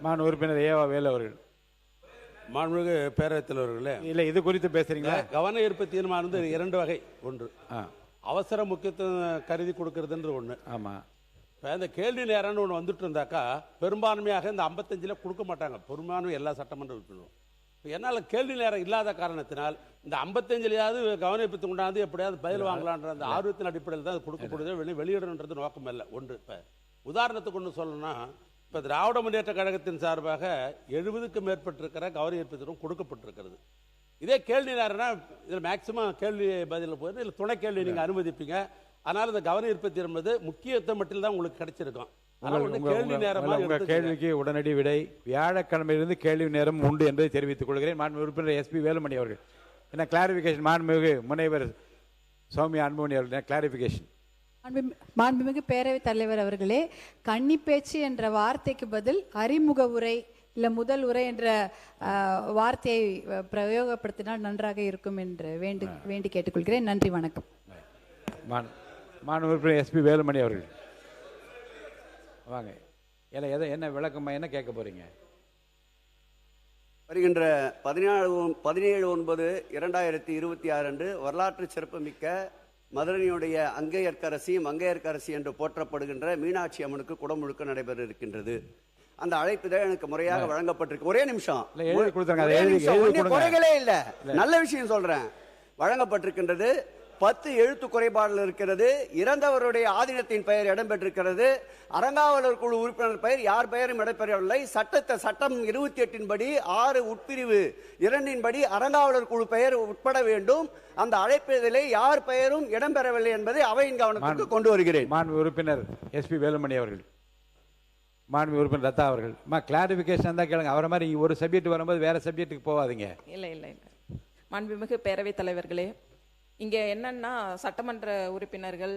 மாண்பு உறுப்பினர் ஏவா வேலு அவர்கள். மாண்புமிகு பேரவைத் தலைவர்களே, இல்லை, இது குறித்து பேசுறீங்களா? கவன ஈர்ப்பு தீர்மானம் வந்து 2 வகை. ஒன்று அவசர முக்கியத்துவம் கருதி கொடுக்கறதுன்ற ஒன்று. ஆமாம். இப்போ இந்த கேள்வி நேரம்னு ஒன்று வந்துட்டு இருந்தாக்கா பெரும்பான்மையாக இந்த 55 கொடுக்க மாட்டாங்க, பெரும்பான்மை எல்லா சட்டமன்ற உறுப்பினரும். இப்போ என்னால் கேள்வி நேரம் இல்லாத காரணத்தினால் இந்த 55 கவனிப்பு கொண்டாந்து எப்படியாவது பதில் வாங்கலான்ற அந்த ஆர்வத்தின் அடிப்படையில் தான் அது கொடுக்கப்படுது, வெளியிடணுன்றது நோக்கம் இல்லை. ஒன்று. இப்போ உதாரணத்துக்கு ஒன்று சொல்லணும்னா, இப்போ திராவிட முன்னேற்ற கழகத்தின் சார்பாக 70க்கும் மேற்பட்டிருக்கிற கவன ஈர்ப்பு கொடுக்கப்பட்டிருக்கிறது. இதே கேள்வி நேரம்னா இதில் மேக்சிமம் கேள்வி பதில் போயிடும், இல்லை துணை கேள்வி நீங்கள் அனுமதிப்பீங்க. அதனால இந்த கவன ஈர்ப்பு என்பது முக்கியத்துவம் மட்டும் தான் உங்களுக்கு கிடைச்சிருக்கும். கேள்விக்கு உடனடி விடை வியாழக்கிழமையிலிருந்து கேள்வி நேரம் உண்டு என்பதை தெரிவித்துக் கொள்கிறேன். மாண்பு உறுப்பினர் எஸ்பி வேலுமணி அவர்கள் என்ன கிளாரிபிகேஷன்? மாண்புமிகு முனைவர் சௌமியா அன்புமணி அவர்கள் கிளாரிபிகேஷன். மாண்புமிகு பேரவைத் தலைவர் அவர்களே, கன்னி பேச்சு என்ற வார்த்தைக்கு பதில் அறிமுக உரை இல்லை முதல் உரை என்ற வார்த்தையை பிரயோகப்படுத்தினால் நன்றாக இருக்கும் என்று வேண்டி கேட்டுக்கொள்கிறேன். நன்றி, வணக்கம். மாண்பு உறுப்பினர் எஸ்பி வேலுமணி அவர்கள் வாங்க. என்ன விளக்கமா என்ன கேட்க போறீங்க? வருகின்ற 17/9/2026 அன்று வரலாற்று சிறப்புமிக்க மதுரையுடைய அங்கையர்க்கரசி மங்கையர்க்கரசி என்று போற்றப்படுகின்ற மீனாட்சி அம்மனுக்கு குடமுழுக்க நடைபெற இருக்கின்றது. அந்த அழைப்புதான் எனக்கு முறையாக வழங்கப்பட்டிருக்கு. ஒரே நிமிஷம், குறைகளே இல்ல, நல்ல விஷயம் சொல்றேன். வழங்கப்பட்டிருக்கின்றது. 10 எழுத்து குறைபாடுகள் இருக்கிறது. இறந்தவருடைய ஆதீனத்தின் பெயர் இடம்பெற்றிருக்கிறது. அறங்காவலர் குழு உறுப்பினர் பெயர் யார் பெயரும் இடம்பெறவில்லை. சட்டம் 28 படி 6 உட்பிரிவு 2 படி அறங்காவலர் குழு பெயர் உட்பட வேண்டும். அந்த அழைப்பதிலே யார் பெயரும் இடம்பெறவில்லை என்பதை அவையின் கவனத்திற்கு கொண்டு வருகிறேன். மாண்பு உறுப்பினர் எஸ்பி வேலுமணி அவர்கள். மாண்பு உறுப்பினர் லதா அவர்கள் கிளாரிபிகேஷன் தான் கேளுங்க. அவரை மாதிரி ஒரு சப்ஜெக்ட் வரும்போது வேற சப்ஜெக்ட்டுக்கு போவாதீங்க. இல்லை. மாண்புமிகு பேரவைத் தலைவர்களே, இங்கே என்னன்னா சட்டமன்ற உறுப்பினர்கள்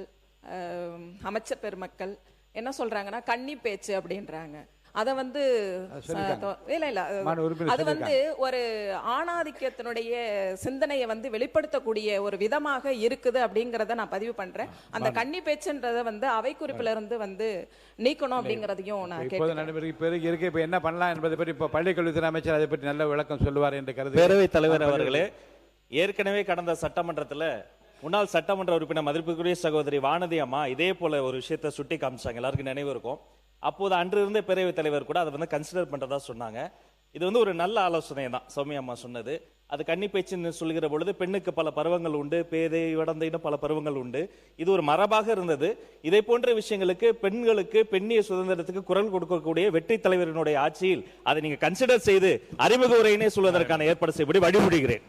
அமைச்சர் பெருமக்கள் என்ன சொல்றாங்கன்னா கன்னி பேச்சு அப்படின்றாங்க. அதை வந்து இல்ல அது வந்து ஒரு ஆணாதிக்கத்தினுடைய சிந்தனையை வந்து வெளிப்படுத்தக்கூடிய ஒரு விதமாக இருக்குது அப்படிங்கறத நான் பதிவு பண்றேன். அந்த கன்னி பேச்சுன்றத வந்து அவை குறிப்பில இருந்து வந்து நீக்கணும் அப்படிங்கறதையும் நான் கேட்கிறேன். இப்ப என்ன பண்ணலாம் என்பதை பற்றி இப்ப பள்ளிக்கல்வித்துறை அமைச்சர் அதை பற்றி நல்ல விளக்கம் சொல்லுவார் என்று கருது. பேரவைத் தலைவர் அவர்களே, ஏற்கனவே கடந்த சட்டமன்றத்தில் முன்னாள் சட்டமன்ற உறுப்பினர் மதிப்புக்குரிய சகோதரி வானதி அம்மா இதே போல ஒரு விஷயத்தை சுட்டி காமிச்சாங்க, எல்லாருக்கும் நினைவு இருக்கும். அப்போது அன்று இருந்த பேரவைத் தலைவர் கூட அதை வந்து கன்சிடர் பண்றதா சொன்னாங்க. இது வந்து ஒரு நல்ல ஆலோசனை தான் சௌமியா அம்மா சொன்னது. அது கன்னி பேச்சுன்னு சொல்லுகிற பொழுது பெண்ணுக்கு பல பருவங்கள் உண்டு, பேதை வடந்தைன்னு பல பருவங்கள் உண்டு. இது ஒரு மரபாக இருந்தது. இதை போன்ற விஷயங்களுக்கு பெண்களுக்கு பெண்ணிய சுதந்திரத்துக்கு குரல் கொடுக்கக்கூடிய வெற்றி தலைவரினுடைய ஆட்சியில் அதை நீங்க கன்சிடர் செய்து அறிமுக உரையினே சொல்வதற்கான ஏற்பாடு செய்யப்படி வழிமுடிகிறேன்.